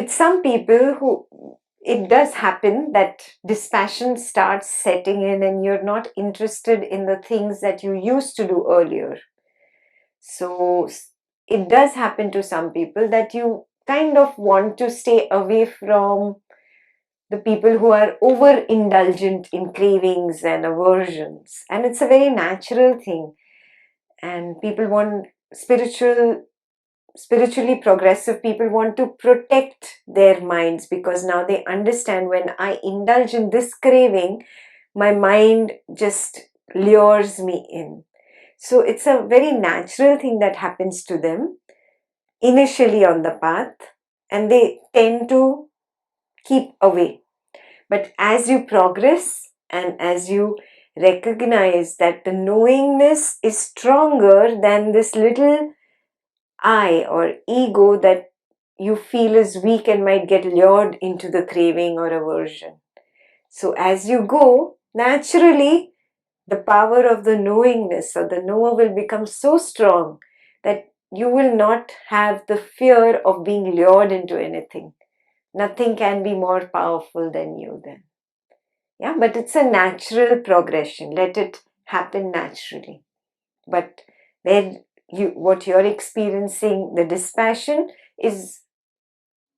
with some people who it does happen that dispassion starts setting in and you're not interested in the things that you used to do earlier. So it does happen to some people that you kind of want to stay away from the people who are overindulgent in cravings and aversions. And it's a very natural thing. And people want spiritually progressive people want to protect their minds, because now they understand when I indulge in this craving, my mind just lures me in. So it's a very natural thing that happens to them initially on the path, and they tend to keep away. But as you progress and as you recognize that the knowingness is stronger than this little I or ego that you feel is weak and might get lured into the craving or aversion. So as you go, naturally, the power of the knowingness or the knower will become so strong that you will not have the fear of being lured into anything. Nothing can be more powerful than you then. Yeah, but it's a natural progression. Let it happen naturally. But what you're experiencing, the dispassion, is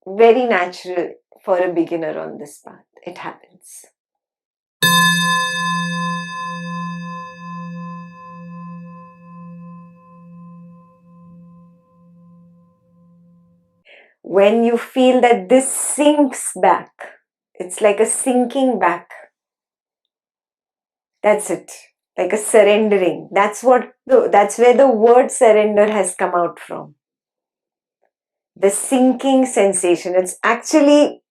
very natural for a beginner on this path. It happens. When you feel that this sinks back, it's like a sinking back. That's it. Like a surrendering. That's where the word surrender has come out from. The sinking sensation. It's actually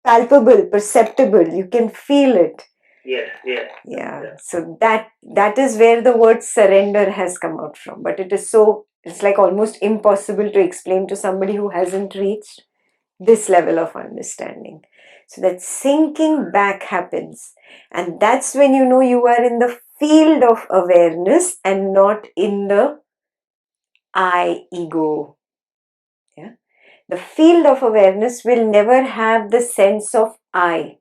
palpable, perceptible. You can feel it. Yeah. So that is where the word surrender has come out from. But it's like almost impossible to explain to somebody who hasn't reached this level of understanding. So that sinking back happens, and that's when you know you are in the field of awareness and not in the I ego. Yeah, the field of awareness will never have the sense of I.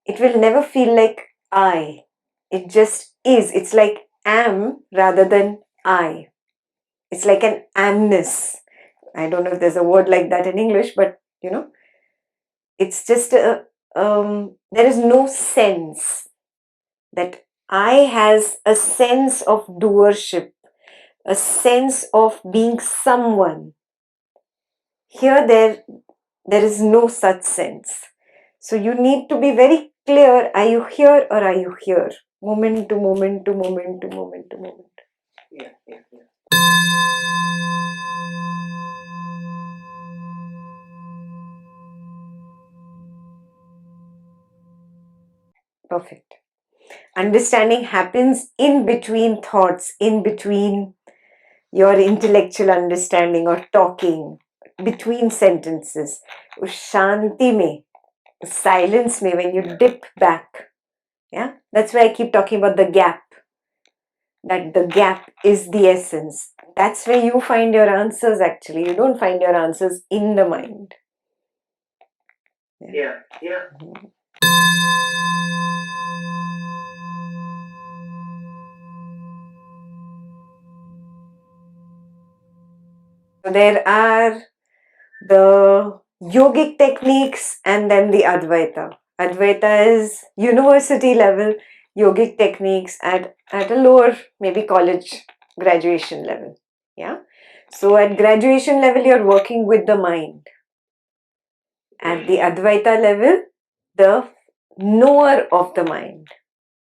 It will never feel like I. It just is. It's like am rather than I. It's like an amness. I don't know if there's a word like that in English, but it's just there is no sense that I has a sense of doership, a sense of being someone. Here there is no such sense. So you need to be very clear, are you here or are you here? Moment to moment to moment to moment to moment. Yeah. Perfect. Understanding happens in between thoughts, in between your intellectual understanding or talking, between sentences. Shanti mein, silence mein, when you dip back. Yeah, that's why I keep talking about the gap. That the gap is the essence. That's where you find your answers actually. You don't find your answers in the mind. Yeah. Mm-hmm. So there are the yogic techniques and then the Advaita. Advaita is university level, yogic techniques at a lower, maybe college graduation level. Yeah. So at graduation level, you're working with the mind. At the Advaita level, the knower of the mind.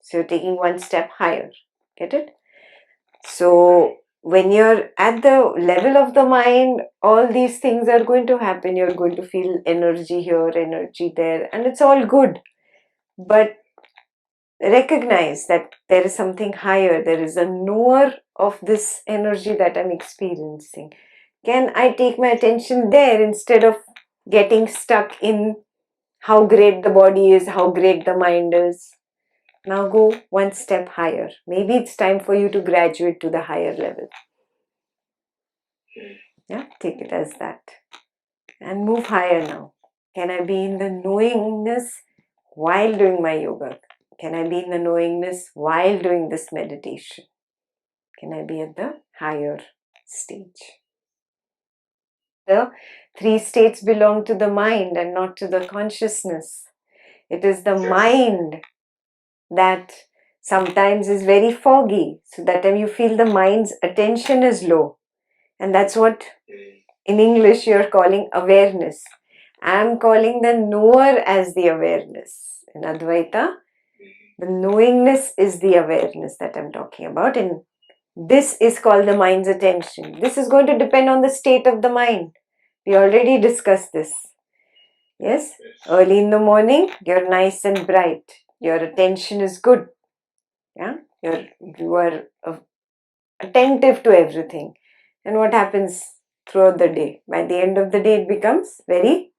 So you're taking one step higher. Get it? So when you're at the level of the mind, all these things are going to happen. You're going to feel energy here, energy there, and it's all good. But recognize that there is something higher. There is a knower of this energy that I'm experiencing. Can I take my attention there instead of getting stuck in how great the body is, how great the mind is? Now go one step higher. Maybe it's time for you to graduate to the higher level. Yeah, take it as that. And move higher now. Can I be in the knowingness while doing my yoga? Can I be in the knowingness while doing this meditation? Can I be at the higher stage? The three states belong to the mind and not to the consciousness. It is the mind that sometimes is very foggy. So that time you feel the mind's attention is low. And that's what in English you're calling awareness. I'm calling the knower as the awareness. In Advaita, the knowingness is the awareness that I'm talking about. And this is called the mind's attention. This is going to depend on the state of the mind. We already discussed this. Yes? Early in the morning, you're nice and bright. Your attention is good. Yeah? You are attentive to everything. And what happens throughout the day? By the end of the day, it becomes very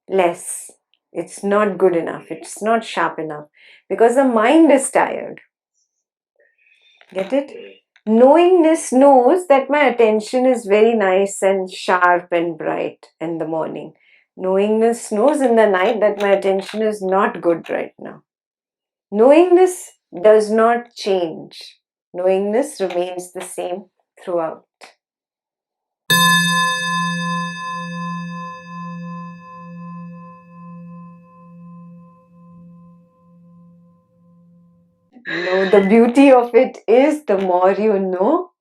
less. It's not good enough. It's not sharp enough. Because the mind is tired. Get it? Knowingness knows that my attention is very nice and sharp and bright in the morning. Knowingness knows in the night that my attention is not good right now. Knowingness does not change. Knowingness remains the same throughout. No, the beauty of it is the more you know,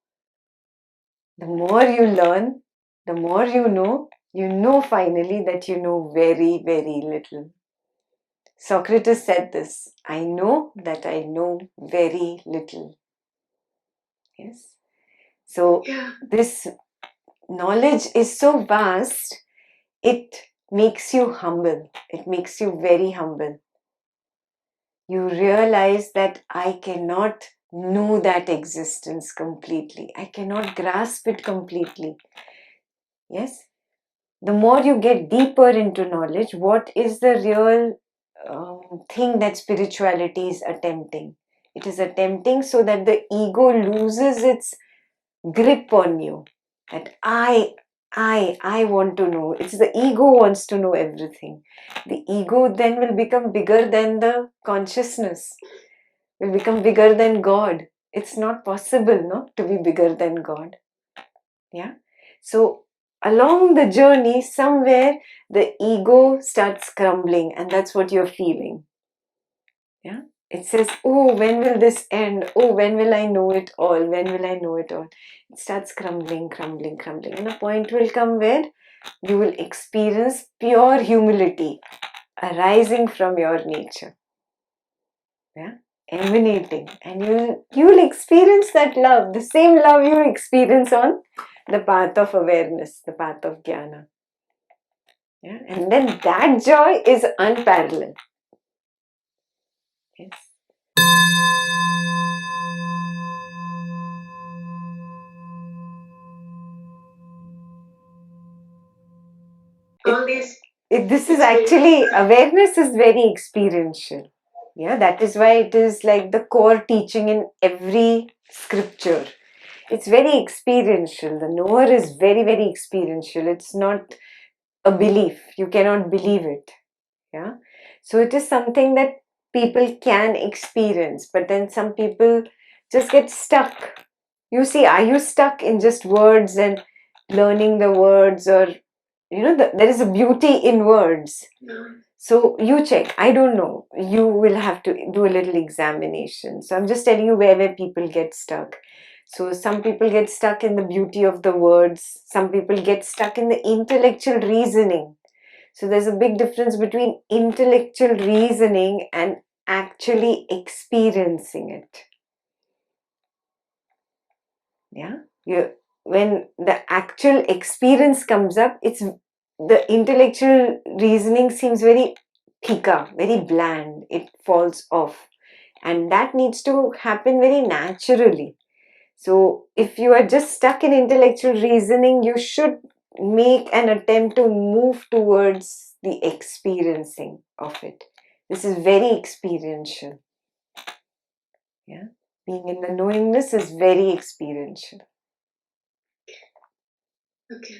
the more you learn, the more you know finally that you know very, very little. Socrates said this, I know that I know very little. Yes. So this knowledge is so vast, it makes you humble. It makes you very humble. You realize that I cannot know that existence completely. I cannot grasp it completely. Yes. The more you get deeper into knowledge, what is the real thing that spirituality is attempting? It is attempting so that the ego loses its grip on you. That I want to know. It's the ego wants to know everything. The ego then will become bigger than the consciousness, will become bigger than God. It's not possible, no, to be bigger than God. Yeah. So along the journey, somewhere the ego starts crumbling, and that's what you're feeling. Yeah. It says, oh, when will this end? Oh, when will I know it all? When will I know it all? It starts crumbling, crumbling, crumbling. And a point will come where you will experience pure humility arising from your nature. Yeah. Emanating. And you'll experience that love, the same love you experience on the path of awareness, the path of jnana. Yeah? And then that joy is unparalleled. Yes. This is actually, awareness is very experiential. Yeah, that is why it is like the core teaching in every scripture. It's very experiential. The knower is very, very experiential. It's not a belief. You cannot believe it. Yeah. So it is something that people can experience, but then some people just get stuck. You see, are you stuck in just words and learning the words, or there is a beauty in words? So you check. I don't know. You will have to do a little examination. So I'm just telling you where people get stuck. So some people get stuck in the beauty of the words. Some people get stuck in the intellectual reasoning. So there's a big difference between intellectual reasoning and actually experiencing it. Yeah. When the actual experience comes up, it's the intellectual reasoning seems very phika, very bland. It falls off. And that needs to happen very naturally. So if you are just stuck in intellectual reasoning, you should make an attempt to move towards the experiencing of it. This is very experiential. Yeah. Being in the knowingness is very experiential. Okay.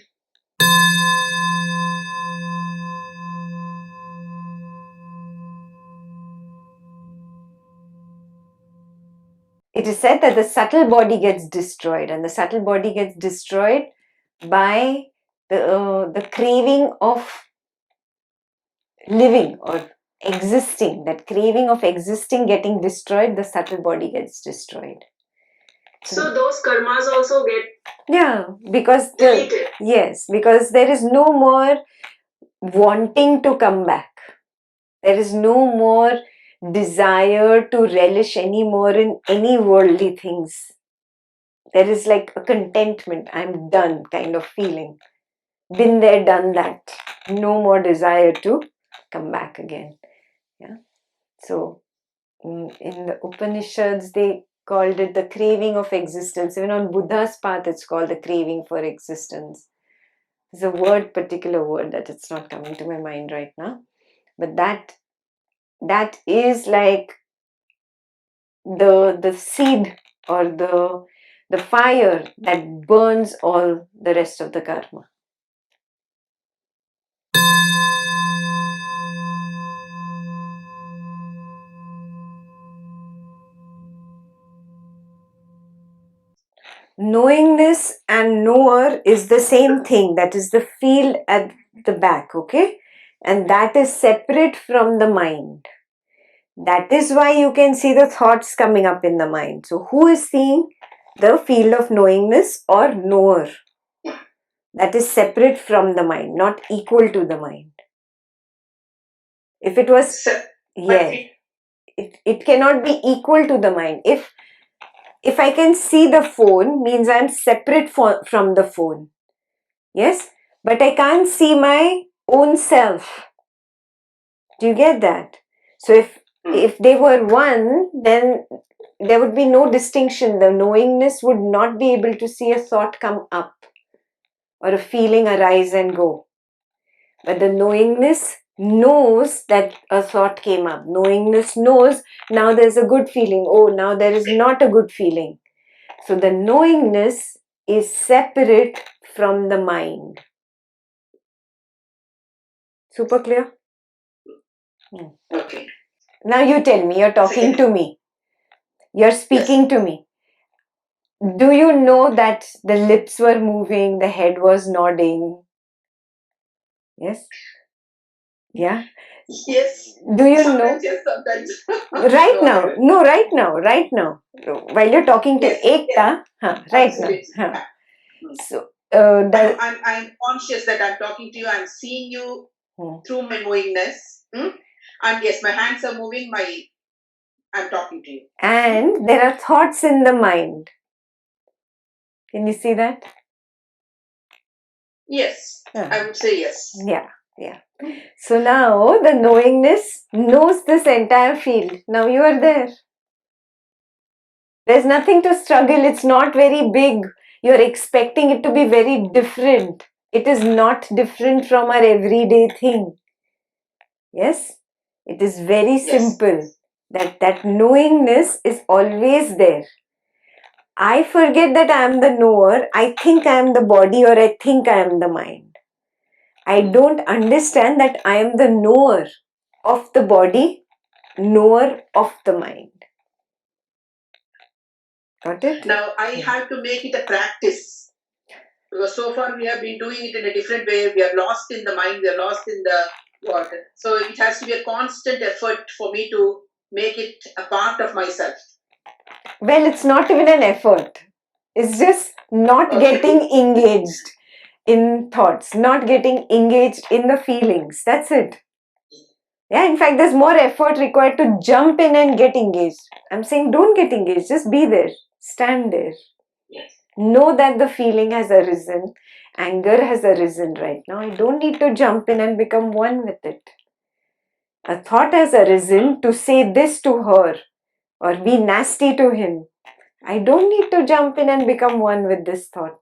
it is said that the subtle body gets destroyed, and the subtle body gets destroyed by the craving of living or existing. That craving of existing getting destroyed, the subtle body gets destroyed. So those karmas also get because deleted. Because there is no more wanting to come back. There is no more desire to relish anymore in any worldly things. There is like a contentment, I'm done kind of feeling. Been there, done that. No more desire to come back again. Yeah. So in the Upanishads, they called it the craving of existence. Even on Buddha's path, it's called the craving for existence. There's a particular word that it's not coming to my mind right now. But that is like the seed or the fire that burns all the rest of the karma. Knowingness and knower is the same thing. That is the field at the back, okay? And that is separate from the mind. That is why you can see the thoughts coming up in the mind. So who is seeing the field of knowingness or knower? That is separate from the mind, not equal to the mind. If it was, it cannot be equal to the mind. If I can see the phone, means I am separate from the phone. Yes, but I can't see my own self. Do you get that? So if they were one, then there would be no distinction. The knowingness would not be able to see a thought come up or a feeling arise and go. But the knowingness knows that a thought came up. Knowingness knows now there's a good feeling. Oh, now there is not a good feeling. So the knowingness is separate from the mind. Super clear? Okay. Now you tell me, you're talking to me. You're speaking to me. Do you know that the lips were moving, the head was nodding? Yes? Yeah? Yes. Do you know? Yes, sometimes. Right now. No, right now. While you're talking to Ekta, right now. So, I'm conscious that I'm talking to you. I'm seeing you through my knowingness. And yes, my hands are moving. I'm talking to you. And there are thoughts in the mind. Can you see that? Yes, I would say yes. Yeah. So now the knowingness knows this entire field. Now you are there. There's nothing to struggle. It's not very big. You're expecting it to be very different. It is not different from our everyday thing. Yes? It is very simple. That knowingness is always there. I forget that I am the knower. I think I am the body or I think I am the mind. I don't understand that I am the knower of the body, knower of the mind. Got it? Now I have to make it a practice. Because so far we have been doing it in a different way. We are lost in the mind, we are lost in the water. So it has to be a constant effort for me to make it a part of myself. Well, it's not even an effort. It's just not getting engaged in thoughts, not getting engaged in the feelings. That's it. Yeah, in fact, there's more effort required to jump in and get engaged. I'm saying don't get engaged, just be there, stand there. Yes. Know that the feeling has arisen, anger has arisen right now. I don't need to jump in and become one with it. A thought has arisen to say this to her or be nasty to him. I don't need to jump in and become one with this thought.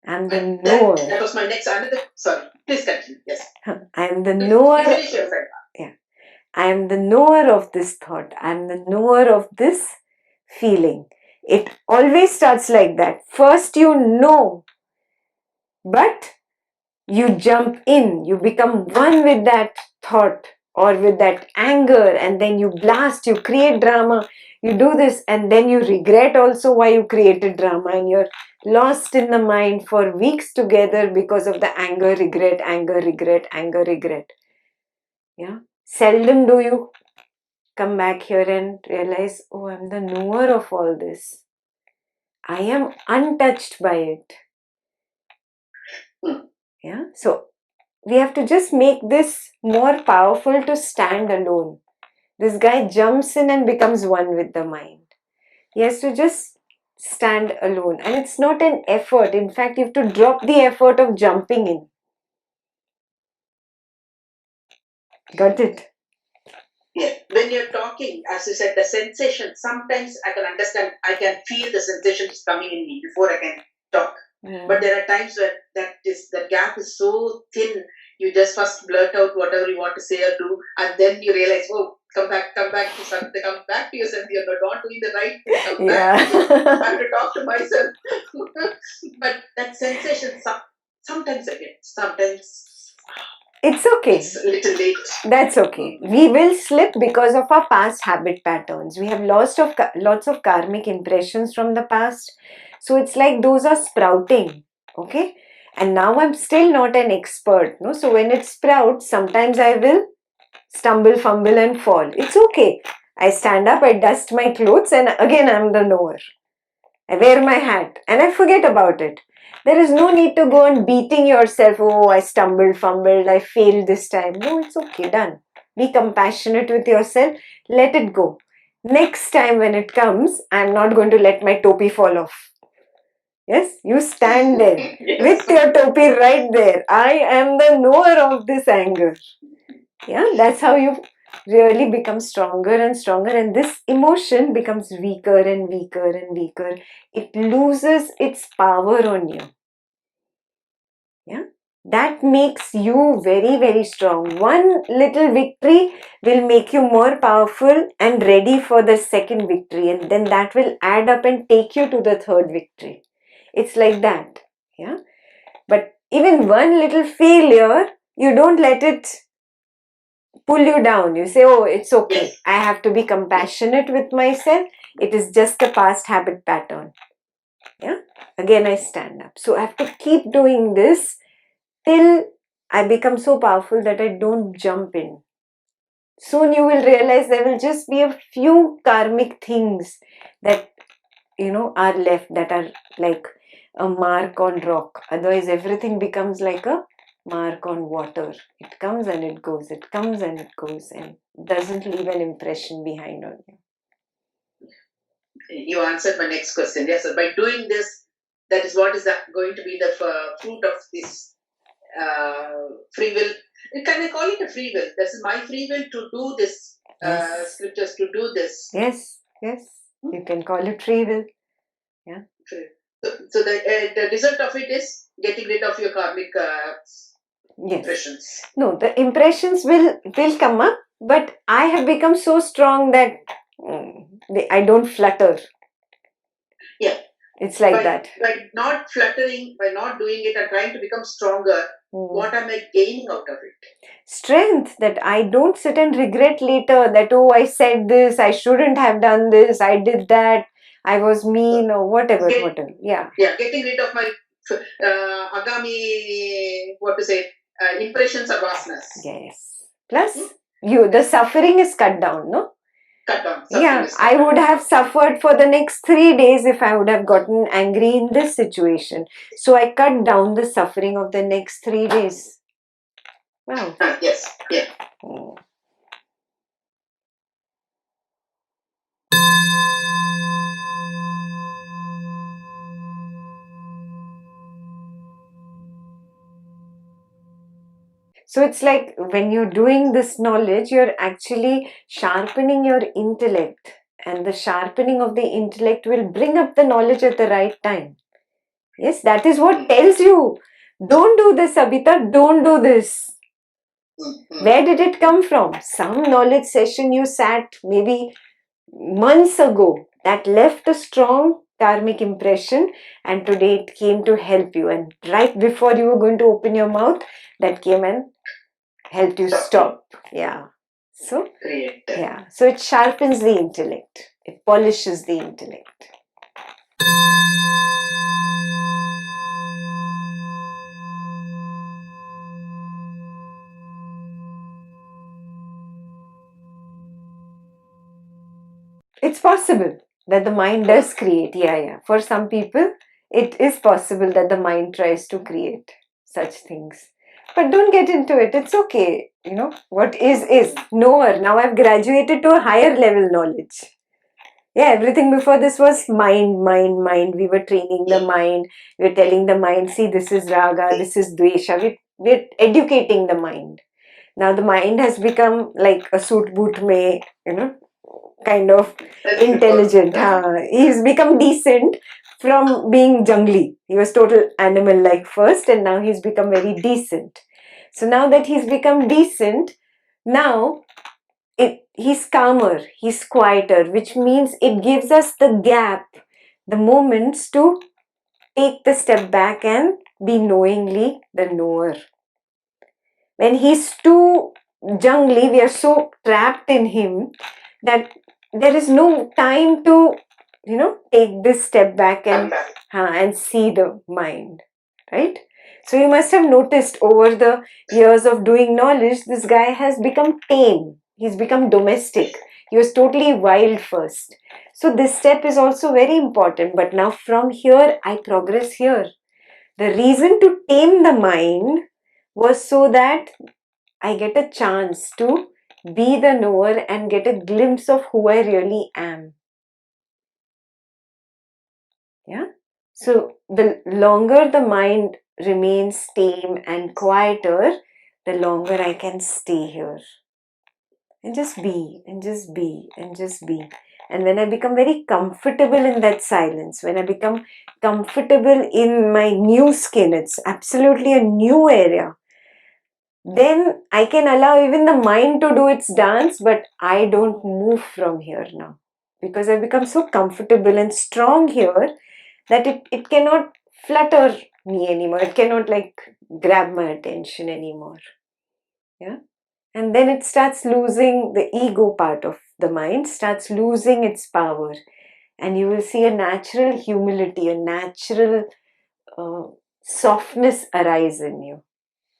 I'm the knower. That was my next another. Sorry, please continue. Yes. I am the knower. Yeah. I am the knower of this thought. I am the knower of this feeling. It always starts like that. First you know, but you jump in. You become one with that thought or with that anger, and then you blast, you create drama, You do this and then you regret also why you created drama, and you're lost in the mind for weeks together because of the anger, regret, anger, regret, anger, regret. Yeah. Seldom do you come back here and realize, oh, I'm the knower of all this. I am untouched by it. Yeah. So we have to just make this more powerful to stand alone. This guy jumps in and becomes one with the mind. He has to just stand alone. And it's not an effort. In fact, you have to drop the effort of jumping in. Got it? Yeah. When you're talking, as you said, the sensation, sometimes I can understand, I can feel the sensation is coming in me before I can talk. But there are times where the gap is so thin, you just first blurt out whatever you want to say or do, and then you realize, oh, come back to something, come back to yourself. You're not doing the right thing. Come back. I have to talk to myself. But that sensation, sometimes again, sometimes it's okay. It's a little late. That's okay. We will slip because of our past habit patterns. We have lots of karmic impressions from the past. So it's like those are sprouting. Okay. And now I'm still not an expert. No. So when it sprouts, sometimes I will stumble, fumble and fall. It's okay. I stand up, I dust my clothes, and again I'm the knower. I wear my hat and I forget about it. There is no need to go on beating yourself. Oh, I stumbled, fumbled, I failed this time. No, it's okay, done. Be compassionate with yourself. Let it go. Next time when it comes, I'm not going to let my topi fall off. Yes, you stand there with your topi right there. I am the knower of this anger. Yeah, that's how you really become stronger and stronger, and this emotion becomes weaker and weaker and weaker. It loses its power on you. Yeah, that makes you very, very strong. One little victory will make you more powerful and ready for the second victory, and then that will add up and take you to the third victory. It's like that. Yeah, but even one little failure, you don't let it pull you down. You say, oh, it's okay. I have to be compassionate with myself. It is just a past habit pattern. Yeah. Again, I stand up. So I have to keep doing this till I become so powerful that I don't jump in. Soon you will realize there will just be a few karmic things that, are left, that are like a mark on rock. Otherwise, everything becomes like a mark on water. It comes and it goes, it comes and it goes, and doesn't leave an impression behind on you. You answered my next question. Yes, sir. By doing this, that is what is going to be the fruit of this free will. Can I call it a free will? This is my free will to do this, scriptures, to do this. Yes, you can call it free will. Yeah. So the result of it is getting rid of your karmic impressions. No, the impressions will come up, but I have become so strong that I don't flutter. Yeah. It's like that. By not fluttering, by not doing it and trying to become stronger, what am I gaining out of it? Strength, that I don't sit and regret later that, oh, I said this, I shouldn't have done this, I did that, I was mean, or whatever. Yeah. Yeah, getting rid of my agami, impressions or vasanas. Yes. Plus, the suffering is cut down, no? Cut down. Yeah, I would have suffered for the next 3 days if I would have gotten angry in this situation. So I cut down the suffering of the next 3 days. Wow. Yes. Yeah. So it's like when you're doing this knowledge, you're actually sharpening your intellect. And the sharpening of the intellect will bring up the knowledge at the right time. Yes, that is what tells you. Don't do this, Abhita. Don't do this. Where did it come from? Some knowledge session you sat maybe months ago that left a strong karmic impression, and today it came to help you. And right before you were going to open your mouth, that came and helped you stop. Yeah. So, so it sharpens the intellect. It polishes the intellect. It's possible that the mind does create. Yeah. For some people, it is possible that the mind tries to create such things. But don't get into it. It's okay. What is. Knower. Now I've graduated to a higher level knowledge. Yeah, everything before this was mind, mind, mind. We were training the mind. We were telling the mind, see, this is raga, this is dvesha. We're educating the mind. Now the mind has become like a suit boot mein, kind of intelligent. He's become decent from being jungly. He was total animal like first, and now he's become very decent. So now that he's become decent, now he's calmer, he's quieter, which means it gives us the gap, the moments to take the step back and be knowingly the knower. When he's too jungly, we are so trapped in him that there is no time to, take this step back and see the mind, right? So you must have noticed over the years of doing knowledge, this guy has become tame. He's become domestic. He was totally wild first. So this step is also very important. But now from here, I progress here. The reason to tame the mind was so that I get a chance to be the knower and get a glimpse of who I really am. Yeah. So the longer the mind remains tame and quieter, the longer I can stay here. And just be, and just be, and just be. And when I become very comfortable in that silence, when I become comfortable in my new skin, it's absolutely a new area. Then I can allow even the mind to do its dance, but I don't move from here now. Because I've become so comfortable and strong here that it cannot flutter me anymore. It cannot grab my attention anymore. Yeah. And then it starts losing the ego part of the mind, starts losing its power. And you will see a natural humility, a natural softness arise in you.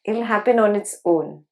It'll happen on its own.